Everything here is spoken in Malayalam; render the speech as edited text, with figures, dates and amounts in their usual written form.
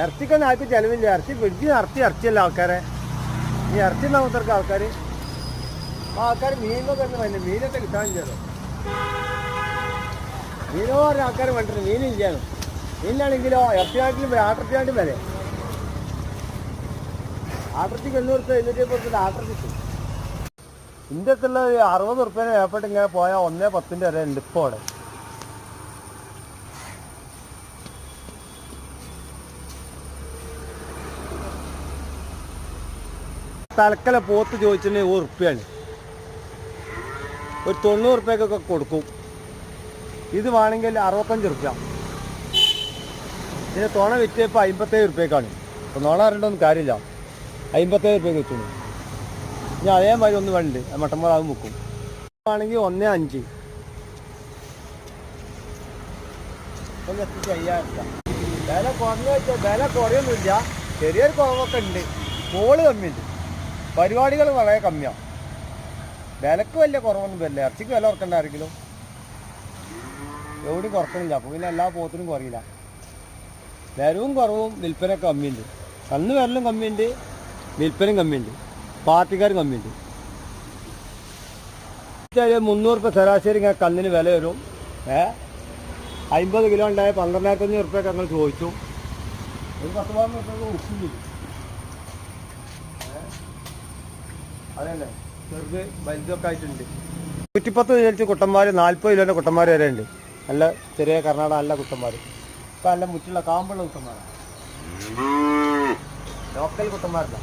ഇറച്ചിക്കൊന്നും ആർക്കും ചിലവില്ല. ഇറച്ചി ഫ്രിഡ്ജ് ഇറച്ചിയല്ല ആൾക്കാരെ. ഈ ഇറച്ചി ഉണ്ടാകുന്നവർക്ക് ആൾക്കാർ മീനൊക്കെ തന്നെ വേണ്ട. മീനൊക്കെ കിട്ടാനില്ലല്ലോ. മീനോ പറഞ്ഞ ആൾക്കാർ വേണ്ടിട്ട് മീനില്ലാന്ന്. മീനാണെങ്കിലോ ഇറച്ചിയാട്ടിലും ആട്ടർത്തിയാണ്ടും വരെ. ആട്ടർത്തിക്ക് 800 850 ആട്ടർ കിട്ടും. ഇന്ത്യത്തുള്ള 60 ഉറുപ്പ്യേനെ ഏർപ്പെട്ട് ഇങ്ങനെ പോയാൽ 1.10 വരെ ഉണ്ട് ഇപ്പോൾ അവിടെ. തലക്കല പോത്ത് ചോദിച്ചിട്ടുണ്ടെങ്കിൽ 1 ഉറുപ്പ്യാണ്. ഒരു 90 ഉറുപ്പ്യക്കൊക്കെ കൊടുക്കും. ഇത് വേണമെങ്കിൽ 65 ഉറുപ്പ്യ. ഇതിന് തുണ വിറ്റപ്പോൾ 57 ഉറുപ്പ്യക്കാണ്. അപ്പോൾ നോള അറിയേണ്ടൊന്നും കാര്യമില്ല. 57 ഉറുപ്പ്യക്ക് വെച്ചു. ഇനി അതേമാതിരി ഒന്ന് വേണ്ട മട്ടന്മാരാകും വെക്കും. ആണെങ്കിൽ 1.5 ചെയ്യാറില്ല. വില കുറഞ്ഞ വെച്ചാൽ വില കുറയൊന്നുമില്ല. ചെറിയൊരു കുറവൊക്കെ ഉണ്ട്. കോള് കമ്മിയുണ്ട്. പരിപാടികൾ വളരെ കമ്മിയാണ്. വിലക്ക് വലിയ കുറവൊന്നും വരില്ല. ഇറച്ചിക്ക് വില കുറക്കണ്ട ആരെങ്കിലും എവിടെയും കുറക്കണില്ല. അപ്പോൾ പിന്നെ എല്ലാ പോത്തിനും കുറയില്ല. വരവും കുറവും വിൽപ്പനയൊക്കെ കമ്മിയുണ്ട്. കന്ന് വരലും കമ്മിയുണ്ട്, വിൽപ്പനയും കമ്മിയുണ്ട്, പാർട്ടിക്കാരും കമ്മിയുണ്ട്. 300 ഉറുപ്പ്യ ശരാശരി ഇങ്ങനെ കന്നിന് വില വരും. 50 കിലോ ഉണ്ടായ 12,500 ഉറുപ്പ്യൊക്കെ ഞങ്ങൾ ചോദിച്ചു. ഒരു 10-12 ഉറുപ്പ്യൊക്കെ ഉപ്പില്ല. അതല്ലേ ചെറുത് വലുതൊക്കെ ആയിട്ടുണ്ട്. 110 വിചാരിച്ച് കുട്ടന്മാർ 40 കിലോൻ്റെ കുട്ടന്മാർ വരെ ഉണ്ട്. നല്ല ചെറിയ കർണാടക നല്ല കുട്ടന്മാർ. ഇപ്പം നല്ല മുറ്റുള്ള കാമ്പുള്ള കുട്ടന്മാരാണ്. ലോക്കൽ കുട്ടന്മാരല്ല.